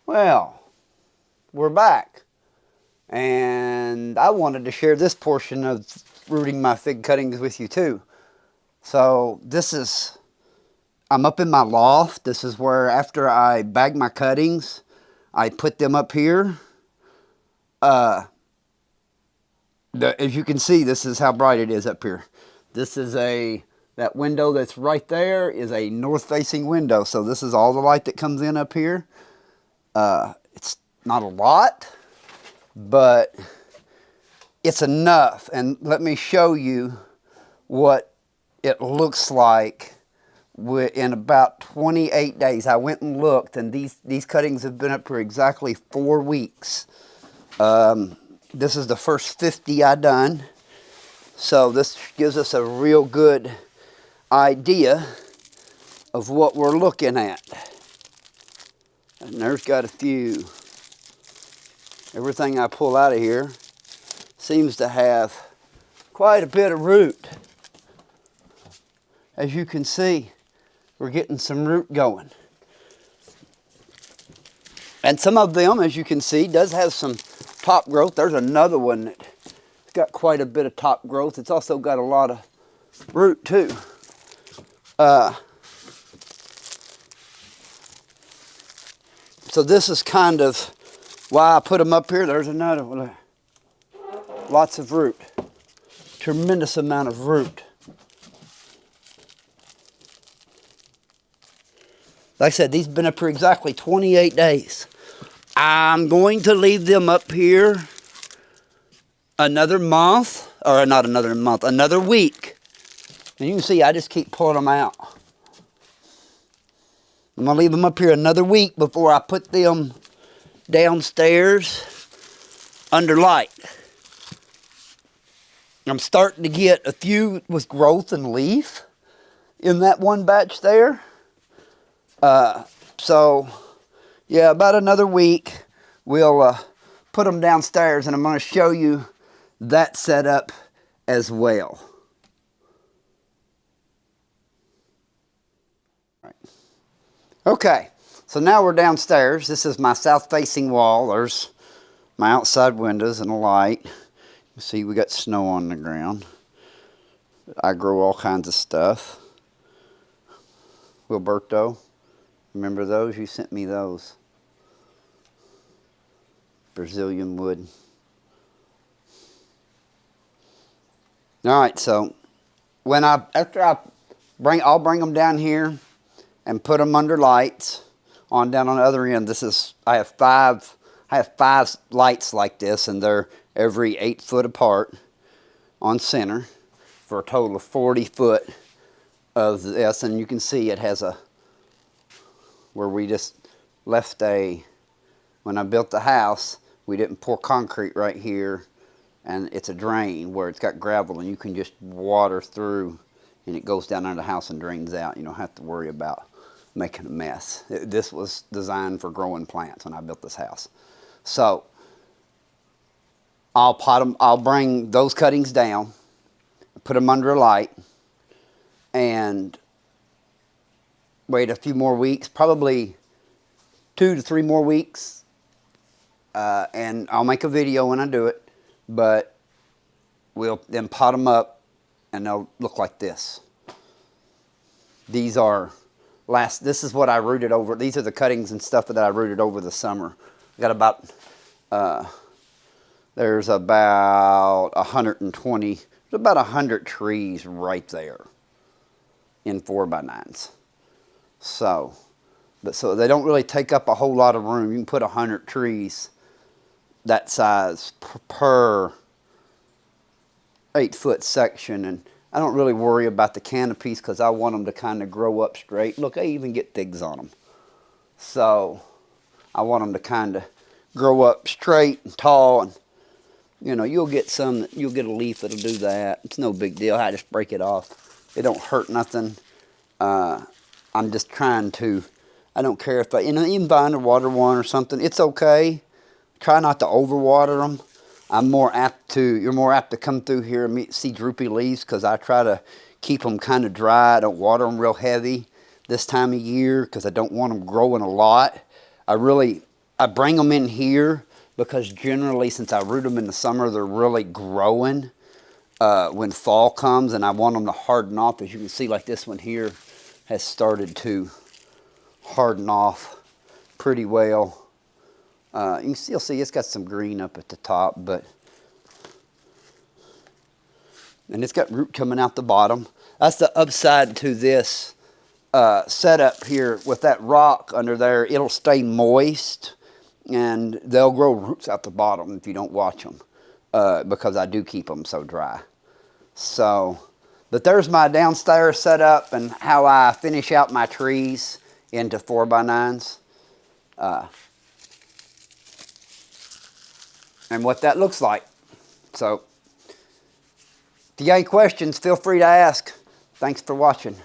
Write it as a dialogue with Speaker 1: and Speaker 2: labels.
Speaker 1: Well, we're back. And I wanted to share this portion of rooting my fig cuttings with you too. So I'm up in my loft. This is where after I bag my cuttings, I put them up here. As you can see, this is how bright it is up here. This is that window that's right there is a north-facing window. So this is all the light that comes in up here. It's not a lot, but it's enough. And let me show you what it looks like in about 28 days. I went and looked, and these cuttings have been up for exactly 4 weeks. This is the first 50 I done. So this gives us a real good idea of what we're looking at. And there's got a few. Everything I pull out of here seems to have quite a bit of root. As you can see, we're getting some root going. And some of them, as you can see, does have some top growth. There's another one that's got quite a bit of top growth. It's also got a lot of root too. So this is kind of why I put them up here. There's another one. Lots of root. Tremendous amount of root. Like I said, these have been up here exactly 28 days. I'm going to leave them up here another month, or not another month, another week. And you can see I just keep pulling them out. I'm going to leave them up here another week before I put them downstairs under light. I'm starting to get a few with growth and leaf in that one batch there. So, yeah, about another week, we'll put them downstairs, and I'm going to show you that setup as well. Okay, so now we're downstairs. This is my south-facing wall. There's my outside windows and a light. You see we got snow on the ground. I grow all kinds of stuff. Wilberto, remember those? You sent me those. Brazilian wood. All right, so I'll bring them down here and put them under lights on down on the other end. I have five lights like this, and they're every 8 foot apart on center for a total of 40 foot of this. And you can see it has where we just left when I built the house, we didn't pour concrete right here, and it's a drain where it's got gravel, and you can just water through, and it goes down under the house and drains out. You don't have to worry about making a mess. This was designed for growing plants when I built this house. So I'll bring those cuttings down, put them under a light, and wait a few more weeks, probably 2 to 3 more weeks, and I'll make a video when I do it, but we'll then pot them up, and they'll look like this. These are this is what I rooted over. These are the cuttings and stuff that I rooted over the summer. I got about, there's about 120, there's about 100 trees right there in 4x9s. So they don't really take up a whole lot of room. You can put 100 trees that size per 8 foot section, and I don't really worry about the canopies because I want them to kind of grow up straight. Look, I even get figs on them. So I want them to kind of grow up straight and tall, and you'll get a leaf that'll do that. It's no big deal. I just break it off. It don't hurt nothing. I'm just trying to, I don't care if even if I underwater one or something, it's okay. Try not to overwater them. You're more apt to come through here and see droopy leaves because I try to keep them kind of dry. I don't water them real heavy this time of year because I don't want them growing a lot. I really I bring them in here because generally since I root them in the summer, they're really growing when fall comes, and I want them to harden off. As you can see, like this one here has started to harden off pretty well. You can still see it's got some green up at the top, and it's got root coming out the bottom. That's the upside to this setup here with that rock under there. It'll stay moist, and they'll grow roots out the bottom if you don't watch them, because I do keep them so dry. So, but there's my downstairs setup and how I finish out my trees into 4x9s. And what that looks like. So, if you got any questions, feel free to ask. Thanks for watching.